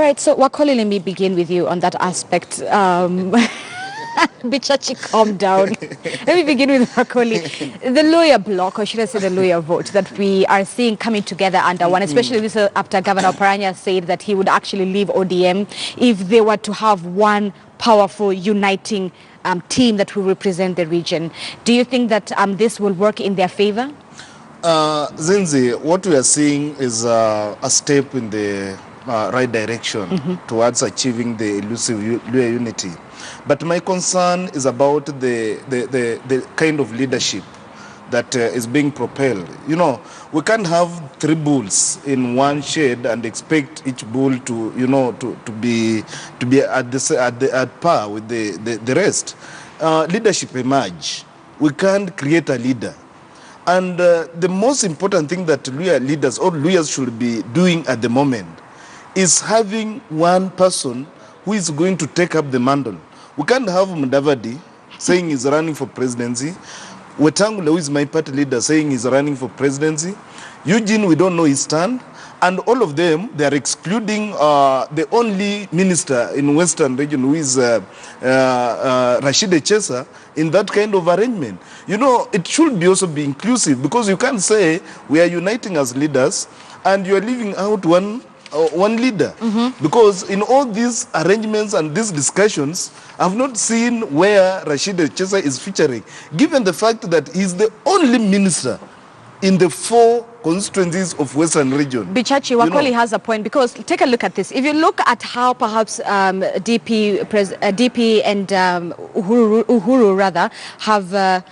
right, so Wakoli, let me begin with you on that aspect. Bichachi, calm down. Let me begin with Wakoli. The Luhyia bloc, or should I say the Luhyia vote, that we are seeing coming together under one, especially this after Governor Paranya said that he would actually leave ODM if they were to have one powerful, uniting team that will represent the region. Do you think that this will work in their favor? Zinzi, what we are seeing is a step in the right direction towards achieving the elusive Luhyia unity. But my concern is about the kind of leadership that is being propelled. You know, we can't have 3 bulls in one shed and expect each bull to, you know, to be at par with the rest. Leadership emerge. We can't create a leader. And the most important thing that Luhyia leaders or Luhyas should be doing at the moment is having one person who is going to take up the mantle. We can't have Mudavadi saying he's running for presidency. Wetangula, who is my party leader, saying he's running for presidency. Eugene, we don't know his stand. And all of them, they are excluding the only minister in Western region, who is Rashid Echesa, in that kind of arrangement. You know, it should be also be inclusive, because you can't say we are uniting as leaders and you are leaving out one leader. Because in all these arrangements and these discussions, I've not seen where Rashid Echesa is featuring, given the fact that he's the only minister in the 4 constituencies of Western region. Bichachi, Wakoli has a point, because take a look at this. If you look at how perhaps DP and Uhuru rather have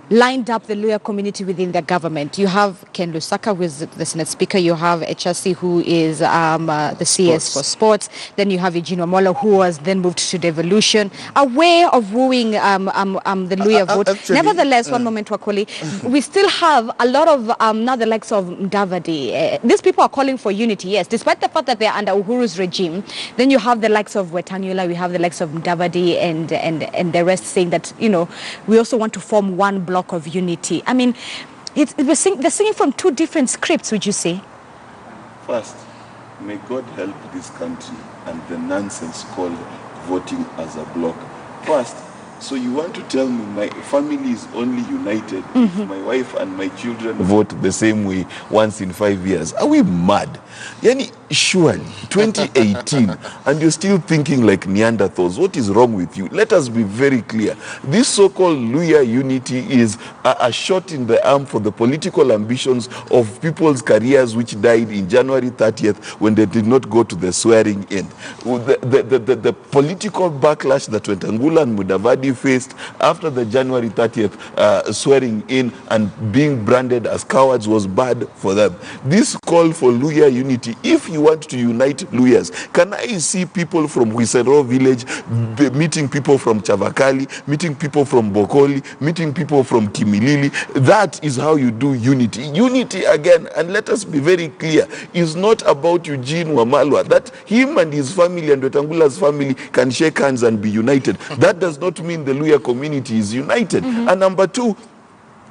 lined up the Luhyia community within their government. You have Ken Lusaka, who is the Senate Speaker. You have HRC, who is the CS for sports. Then you have Eugene Wamalwa, who was then moved to devolution. A way of wooing the Luhyia vote. Actually, nevertheless, one moment, Wakoli, we still have a lot of now the likes of Mudavadi. These people are calling for unity, yes, despite the fact that they're under Uhuru's regime. Then you have the likes of Wetangula, we have the likes of Mudavadi and the rest saying that, you know, we also want to form one block of unity. I mean, they're singing from 2 different scripts, would you say? First, may God help this country and the nonsense called voting as a bloc. First, so you want to tell me my family is only united if my wife and my children vote the same way once in 5 years? Are we mad? Yani, surely, 2018, and you're still thinking like Neanderthals. What is wrong with you? Let us be very clear. This so-called Luhyia unity is a shot in the arm for the political ambitions of people's careers which died in January 30th when they did not go to the swearing in. The political backlash that Wetangula and Mudavadi faced after the January 30th swearing in and being branded as cowards was bad for them. This call for Luhyia unity, if you want to unite Luhyas, can I see people from Wisero village meeting people from Chavakali, meeting people from Bokoli, meeting people from Kimilili? That is how you do unity. Unity, again, and let us be very clear, is not about Eugene Wamalwa, that him and his family and Wetangula's family can shake hands and be united. That does not mean the Luhyia community is united. And number 2,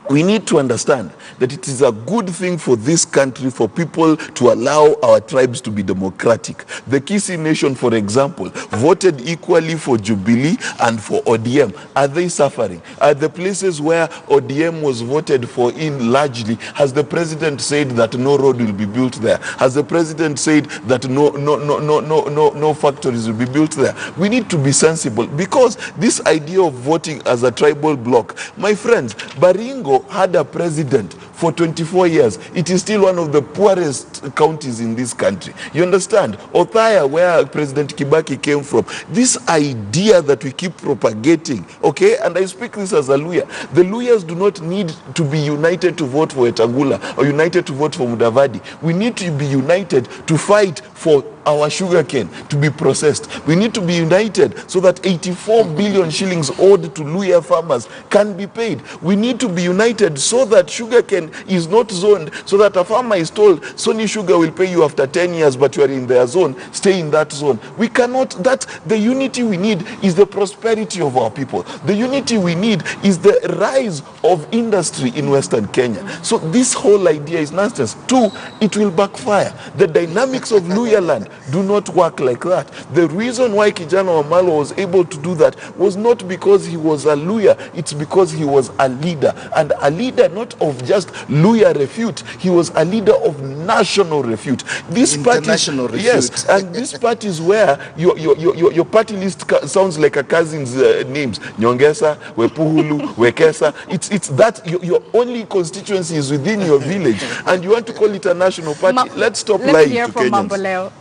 we need to understand that it is a good thing for this country for people to allow our tribes to be democratic. The Kisii Nation, for example, voted equally for Jubilee and for ODM. Are they suffering? Are the places where ODM was voted for in largely, has the president said that no road will be built there? Has the president said that no factories will be built there? We need to be sensible, because this idea of voting as a tribal bloc, my friends, Baringo had a president for 24 years. It is still one of the poorest counties in this country. You understand? Othaya, where President Kibaki came from. This idea that we keep propagating, okay, and I speak this as a Luhyia. The Luhyas do not need to be united to vote for Wetangula or united to vote for Mudavadi. We need to be united to fight for our sugarcane to be processed. We need to be united so that 84 billion shillings owed to Luhyia farmers can be paid. We need to be united so that sugarcane zone is not zoned so that a farmer is told Sony Sugar will pay you after 10 years, but you are in their zone, stay in that zone. We cannot, the unity we need is the prosperity of our people. The unity we need is the rise of industry in Western Kenya. So this whole idea is nonsense. Two, it will backfire. The dynamics of Luhya land do not work like that. The reason why Kijana Wamalwa was able to do that was not because he was a Luhya, it's because he was a leader, and a leader not of just Luhya refute, he was a leader of national refute. This International refute. Yes, and this part is where your party list sounds like a cousin's names. Nyongesa, Wepuhulu, Wekesa. It's that your only constituency is within your village, and you want to call it a national party. Let's stop lying Let's hear to from Kenyans. Mamboleo.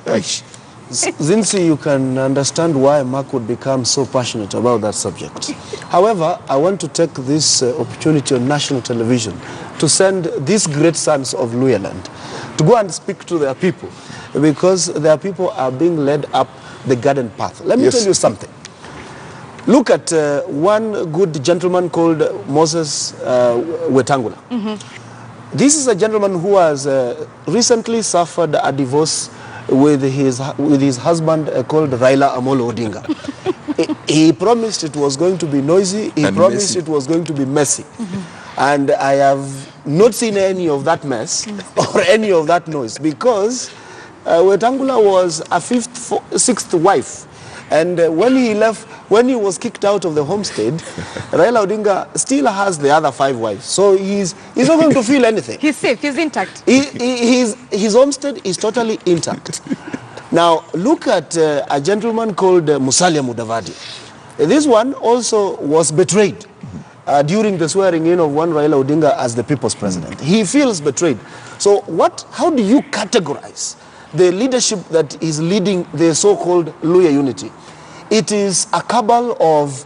Zinzi, you can understand why Mark would become so passionate about that subject. However, I want to take this opportunity on national television to send these great sons of Luhya land to go and speak to their people, because their people are being led up the garden path. Let me tell you something. Look at one good gentleman called Moses Wetangula. This is a gentleman who has recently suffered a divorce with his husband called Raila Amolo Odinga. He promised it was going to be noisy. He promised it was going to be messy. And I have not seen any of that mess or any of that noise, because Wetangula was a sixth wife. And when he left, when he was kicked out of the homestead, Raila Odinga still has the other 5 wives. So he's not going to feel anything. He's safe, he's intact. His homestead is totally intact. Now, look at a gentleman called Musalia Mudavadi. This one also was betrayed during the swearing in of one Raila Odinga as the people's president. He feels betrayed. So how do you categorize the leadership that is leading the so-called Luhya unity? It is a cabal of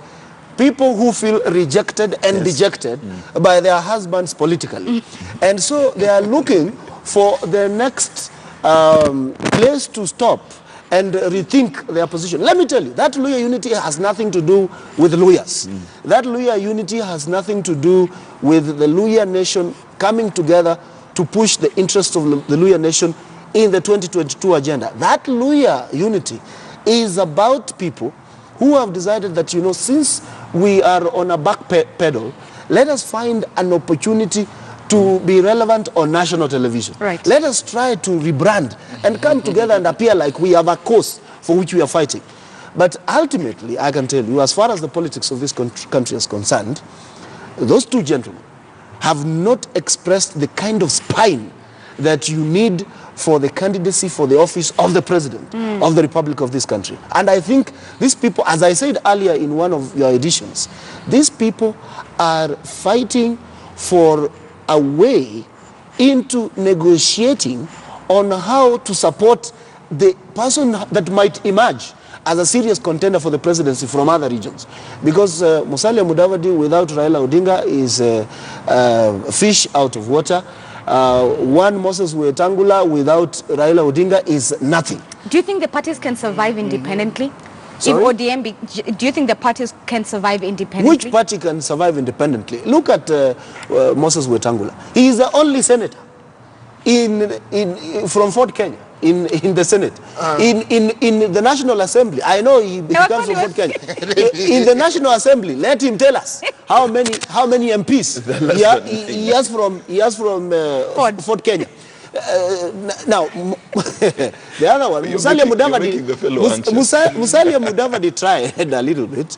people who feel rejected and dejected by their husbands politically. And so they are looking for the next place to stop and rethink their position. Let me tell you, that Luhya unity has nothing to do with Luhyas. That Luhya unity has nothing to do with the Luhya nation coming together to push the interests of the Luhya nation in the 2022 agenda. That Luhya unity is about people who have decided that, since we are on a back pedal, let us find an opportunity to be relevant on national television. Right. Let us try to rebrand and come together and appear like we have a cause for which we are fighting. But ultimately, I can tell you, as far as the politics of this country is concerned, those two gentlemen have not expressed the kind of spine that you need for the candidacy for the office of the president of the Republic of this country. And I think these people, as I said earlier in one of your editions, these people are fighting for a way into negotiating on how to support the person that might emerge as a serious contender for the presidency from other regions. Because Musalia Mudavadi without Raila Odinga is a fish out of water. One Moses Wetangula without Raila Odinga is nothing. Do you think the parties can survive independently? Sorry? If ODM, do you think the parties can survive independently? Which party can survive independently? Look at Moses Wetangula. He is the only senator from Fort Kenya in the Senate. In the National Assembly, I know he comes from Fort Kenya. In the National Assembly, let him tell us how many MPs he has from Fort Kenya. Now, the other one, Musalia Mudavadi tried a little bit,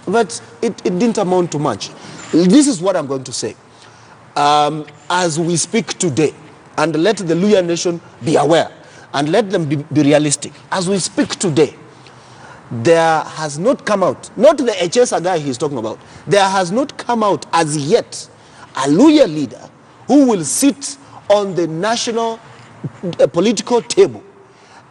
but it didn't amount to much. This is what I'm going to say. As we speak today, and let the Luhya nation be aware, and let them be realistic. As we speak today, there has not come out, not the HSA guy he's talking about, there has not come out as yet a Luhya leader who will sit on the national political table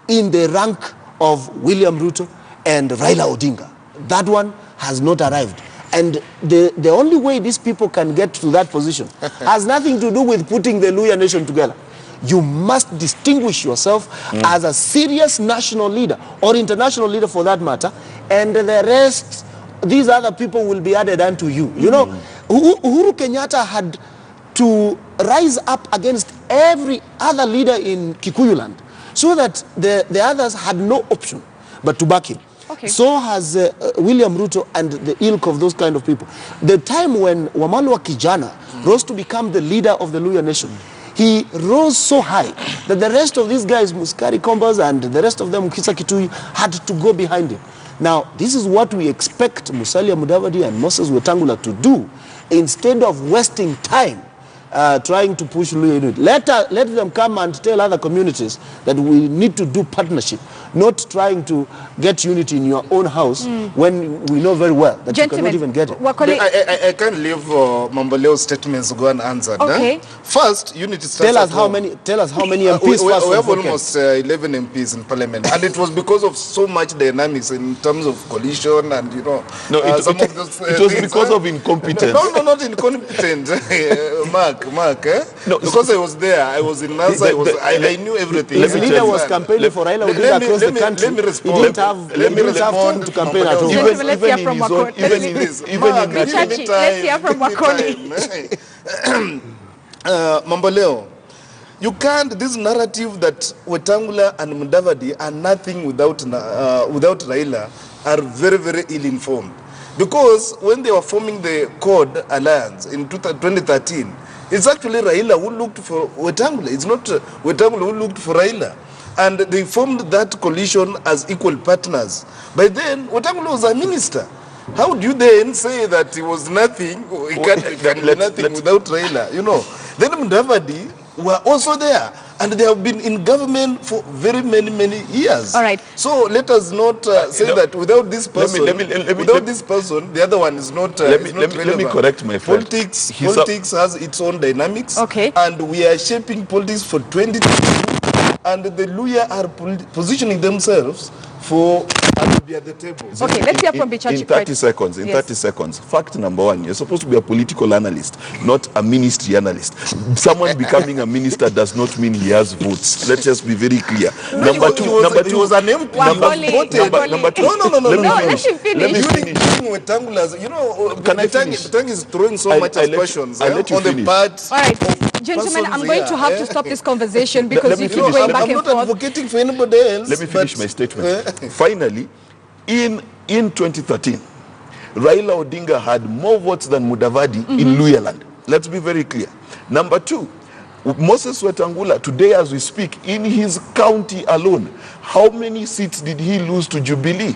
in the rank of William Ruto and Raila Odinga. That one has not arrived. And the only way these people can get to that position has nothing to do with putting the Luhya nation together. You must distinguish yourself as a serious national leader or international leader for that matter, and the rest, these other people will be added unto you. You know, Uhuru Kenyatta had to rise up against every other leader in Kikuyu land, so that the others had no option but to back him. Okay. So has William Ruto and the ilk of those kind of people. The time when Wamalwa Kijana rose to become the leader of the Luhyia nation, he rose so high that the rest of these guys, Muskari Kombas and the rest of them, Kisa Kitui, had to go behind him. Now, this is what we expect Musalia Mudavadi and Moses Wetangula to do, instead of wasting time trying to push Luhyia unity. Let them come and tell other communities that we need to do partnership, not trying to get unity in your own house when we know very well that Gentlemen, you cannot even get it. I can't leave Mamboleo's statements to go unanswered. Okay. First, unity starts Tell us at how home. many MPs we first have voted. almost 11 MPs in parliament, and it was because of so much dynamics in terms of coalition and No, some of those it was things, because of incompetence. No, not incompetent. Mark, No, because I was there, I was in NASA, I knew everything. The leader was campaigning for Raila Odinga across the country. Let me respond. He didn't have time to campaign at all. Gentlemen, let's hear from Wakoni. Let's hear from Wakoni. Mamboleo, you can't, this narrative that Wetangula and Mudavadi are nothing without Raila are very, very ill-informed. Because when they were forming the Code Alliance in 2013, it's actually Raila who looked for Wetangula. It's not Wetangula who looked for Raila. And they formed that coalition as equal partners. By then, Wetangula was a minister. How do you then say that he was nothing, he can't be nothing without Raila? Then Mudavadi were also there. And they have been in government for very many years. All right. So let us not say that without this person, this person, the other one is not relevant. Let me correct my friend. Politics has its own dynamics. Okay. And we are shaping politics for 2022. And the Luhyia are positioning themselves for to be at the table. Okay, let's hear from Bichachi. In 30 seconds, in 30 seconds. Fact number one, you're supposed to be a political analyst, not a ministry analyst. Someone becoming a minister does not mean he has votes. Let's just be very clear. Number two, he was an MP. Number two. No, let him finish. Can I finish? The thing is throwing so much aspersions on the part. All right, gentlemen, I'm going to have to stop this conversation because you keep finish. going back I'm and not forth. advocating for anybody else. Let me finish my statement. Finally, in 2013, Raila Odinga had more votes than Mudavadi in Luhyia land. Let's be very clear. Number two, Moses Wetangula, today as we speak, in his county alone, how many seats did he lose to Jubilee?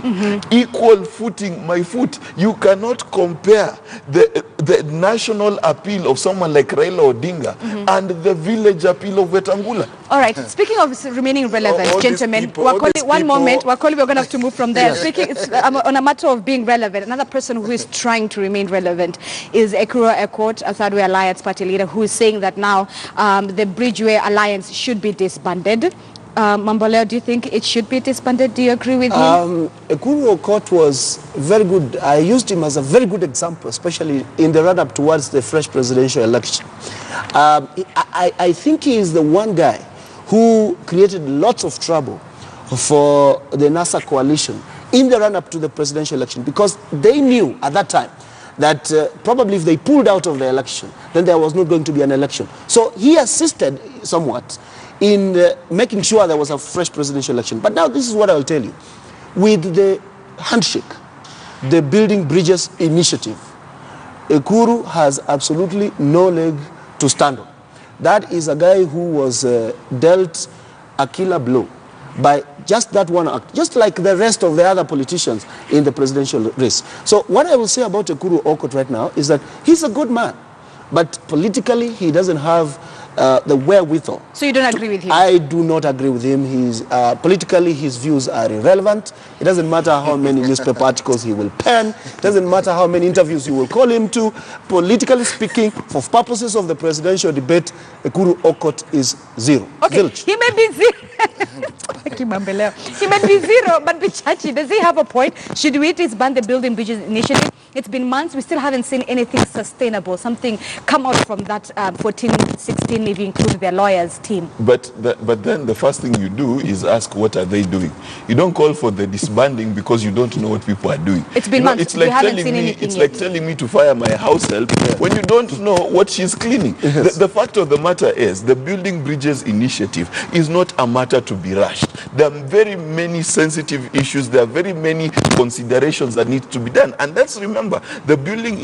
Equal footing, my foot. You cannot compare the national appeal of someone like Raila Odinga and the village appeal of Wetangula. All right, speaking of remaining relevant, All these gentlemen, people, one moment, Wakoli, we're going to have to move from there. Speaking on a matter of being relevant, another person who is trying to remain relevant is Ekuro Ekot, a Third Way Alliance party leader, who is saying that now the Bridgeway Alliance should be disbanded. Mamboleo, do you think it should be disbanded? Do you agree with him? Ekuru Okot was very good. I used him as a very good example, especially in the run-up towards the fresh presidential election. I think he is the one guy who created lots of trouble for the NASA coalition in the run-up to the presidential election, because they knew at that time that probably if they pulled out of the election, then there was not going to be an election. So he assisted somewhat in making sure there was a fresh presidential election. But now this is what I will tell you. With the handshake, the Building Bridges initiative, Ekuru has absolutely no leg to stand on. That is a guy who was dealt a killer blow by just that one act, just like the rest of the other politicians in the presidential race. So what I will say about Ekuru Okot right now is that he's a good man, but politically he doesn't have the wherewithal. So you don't agree with him? I do not agree with him. He's politically, his views are irrelevant. It doesn't matter how many newspaper articles he will pen. It doesn't matter how many interviews you will call him to. Politically speaking, for purposes of the presidential debate, Ekuru Okot is zero. Okay, Zilch. he may be zero. He may be zero, but Bichachi, does he have a point? Should we disband the Building Bridges initiative? It's been months, we still haven't seen anything sustainable, something come out from that 14-16 even if you include their lawyers team. But then the first thing you do is ask, what are they doing? You don't call for the disbanding because you don't know what people are doing. It's been months. It's like telling me to fire my house help when you don't know what she's cleaning. Yes. The fact of the matter is, the Building Bridges initiative is not a matter to be rushed. There are very many sensitive issues. There are very many considerations that need to be done. And let's remember, the Building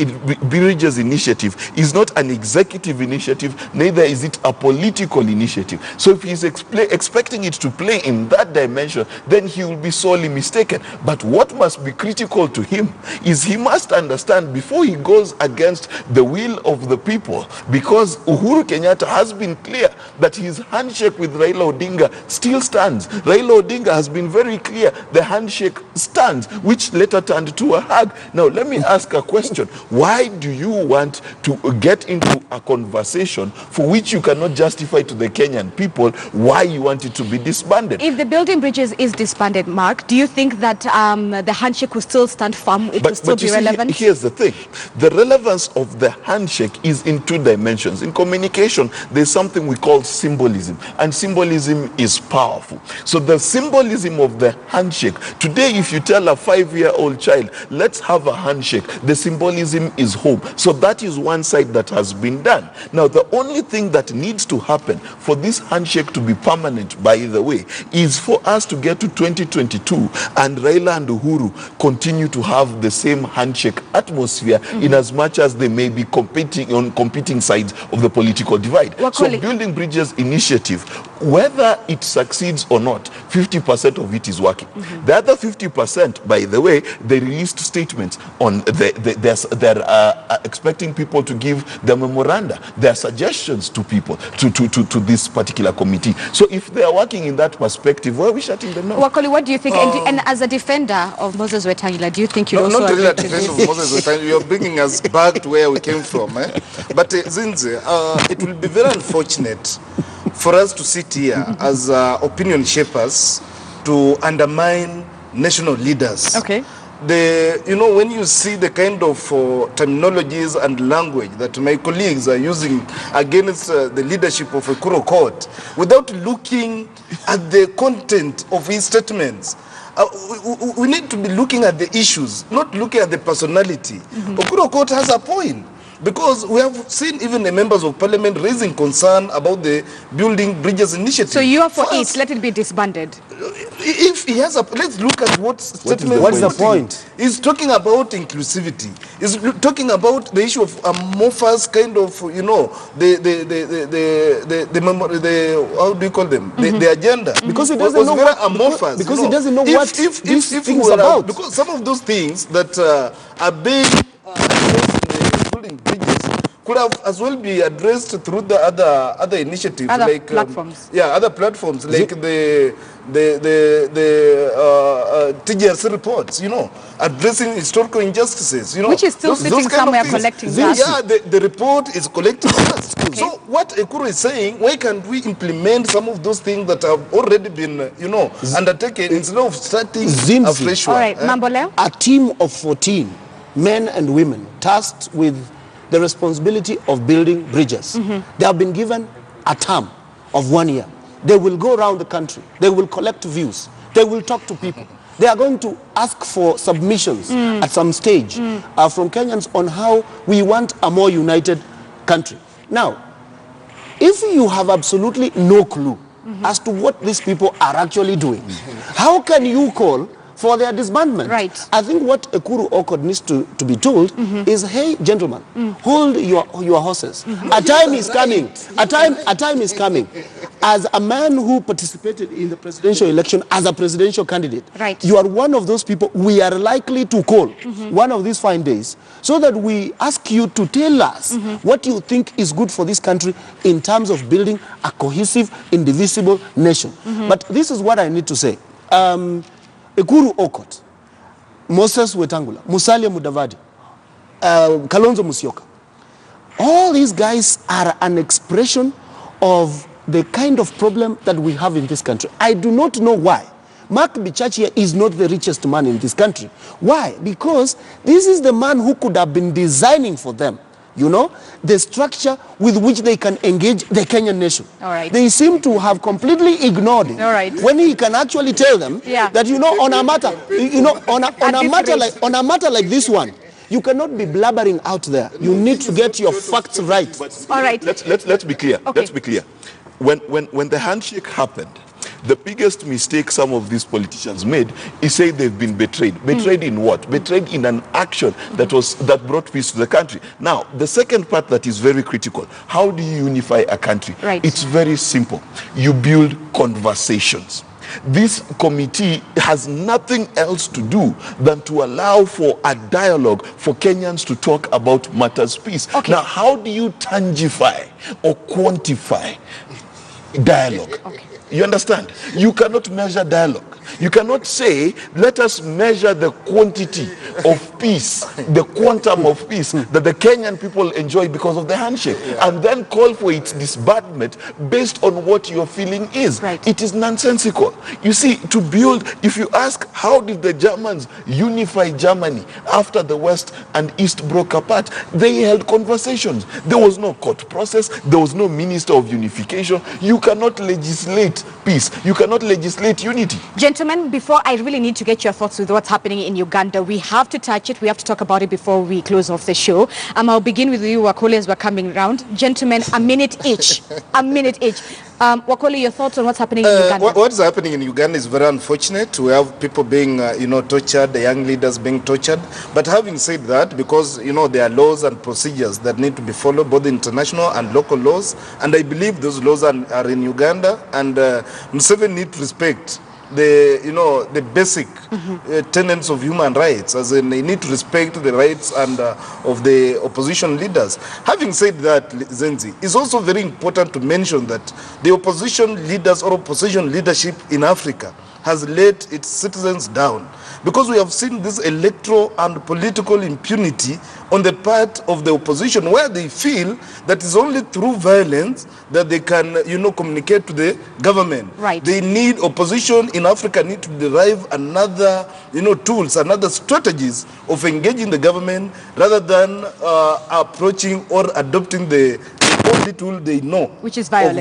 Bridges initiative is not an executive initiative, neither is it a political initiative. So if he's expecting it to play in that dimension, then he will be sorely mistaken. But what must be critical to him is he must understand, before he goes against the will of the people, because Uhuru Kenyatta has been clear that his handshake with Raila Odinga still stands. Raila Odinga has been very clear the handshake stands, which later turned to a hug. Now let me ask a question. Why do you want to get into a conversation for which you cannot justify to the Kenyan people why you want it to be disbanded? If the Building Bridges is disbanded, Mark, do you think that the handshake will still stand firm? It will still be relevant? Here's the thing. The relevance of the handshake is in two dimensions. In communication, there's something we call symbolism, and symbolism is powerful. So the symbolism of the handshake, today if you tell a 5-year-old child, let's have a handshake, the symbolism is hope. So that is one side that has been done. Now the only thing that needs to happen for this handshake to be permanent, by the way, is for us to get to 2022 and Raila and Uhuru continue to have the same handshake atmosphere, in as much as they may be competing on competing sides of the political divide. So Building Bridges initiative, whether it succeeds or not, 50% of it is working. The other 50%, by the way, they released statements on they're expecting people to give the memoranda, their suggestions to people, to this particular committee. So if they are working in that perspective, why are we shutting them down? Wakoli, what do you think? And as a defender of Moses Wetangula, do you think you also not really agree a to defense this? of Moses Wetangula. You're bringing us back to where we came from. But Zinzi, it will be very unfortunate for us to sit here as opinion shapers to undermine national leaders. Okay. When you see the kind of terminologies and language that my colleagues are using against the leadership of Ekuru Court, without looking at the content of his statements, we need to be looking at the issues, not looking at the personality. Ekuru Court has a point, because we have seen even the members of parliament raising concern about the Building Bridges initiative. So you are for it, let it be disbanded. If he has let's look at what statement. What's the point? He's talking about inclusivity. He's talking about the issue of amorphous kind of, the how do you call them? The agenda. Because he doesn't know very what amorphous. Because he doesn't know what these things about. Because some of those things that are being addressed in the Building Bridges could have as well be addressed through the other initiatives, Other platforms. Other platforms like the TGRC reports, addressing historical injustices, Which is still sitting somewhere collecting dust. Yeah, the report is collecting dust. Okay. So what Ekuru is saying, why can't we implement some of those things that have already been, undertaken, instead of starting a fresh one? All right, Mambole. A team of 14 men and women tasked with the responsibility of building bridges. They have been given a term of 1 year. They will go around the country. They will collect views. They will talk to people. They are going to ask for submissions at some stage from Kenyans on how we want a more united country. Now, if you have absolutely no clue as to what these people are actually doing, how can you call for their disbandment? Right. I think what Ekuru Okot needs to be told is, hey, gentlemen, hold your horses. A time is coming. A time is coming. As a man who participated in the presidential election as a presidential candidate, right, you are one of those people we are likely to call one of these fine days, so that we ask you to tell us what you think is good for this country in terms of building a cohesive, indivisible nation. But this is what I need to say. Ekuru Okot, Moses Wetangula, Musalia Mudavadi, Kalonzo Musyoka, all these guys are an expression of the kind of problem that we have in this country. I do not know why Mark Bichachia is not the richest man in this country. Why? Because this is the man who could have been designing for them you know, the structure with which they can engage the Kenyan nation. All right. They seem to have completely ignored him. All right. When he can actually tell them that, you know, on a matter, you know, on a matter like this one, you cannot be blabbering out there. You need to get your facts right. All right. Let's be clear. Okay. Let's be clear. When the handshake happened, the biggest mistake some of these politicians made is say they've been betrayed. Betrayed in what? Betrayed in an action that brought peace to the country. Now, the second part that is very critical, how do you unify a country? Right. It's very simple. You build conversations. This committee has nothing else to do than to allow for a dialogue for Kenyans to talk about matters peace. Okay. Now, how do you tangify or quantify dialogue? Okay. You understand? You cannot measure dialogue. You cannot say, let us measure the quantity of peace, the quantum of peace that the Kenyan people enjoy because of the handshake, and then call for its disbandment based on what your feeling is. Right. It is nonsensical. You see, to build, if you ask, how did the Germans unify Germany after the West and East broke apart? They held conversations. There was no court process. There was no minister of unification. You cannot legislate peace. You cannot legislate unity. Gentlemen, before I really need to get your thoughts with what's happening in Uganda, we have to touch it. We have to talk about it before we close off the show. I'll begin with you, Wakoli, as we're coming round. Gentlemen, a minute each. A minute each. Wakoli, your thoughts on what's happening in Uganda? What is happening in Uganda is very unfortunate. We have people being, tortured, the young leaders being tortured. But having said that, because, there are laws and procedures that need to be followed, both international and local laws, and I believe those laws are in Uganda, and Museveni need to respect the basic tenets of human rights, as in they need to respect the rights and of the opposition leaders. Having said that, Zenzi, it's also very important to mention that the opposition leaders or opposition leadership in Africa has let its citizens down, because we have seen this electoral and political impunity on the part of the opposition, where they feel that it's only through violence that they can, communicate to the government. Right. They need, opposition in Africa need to derive another, tools, another strategies of engaging the government, rather than approaching or adopting the only tool they know, which is violence.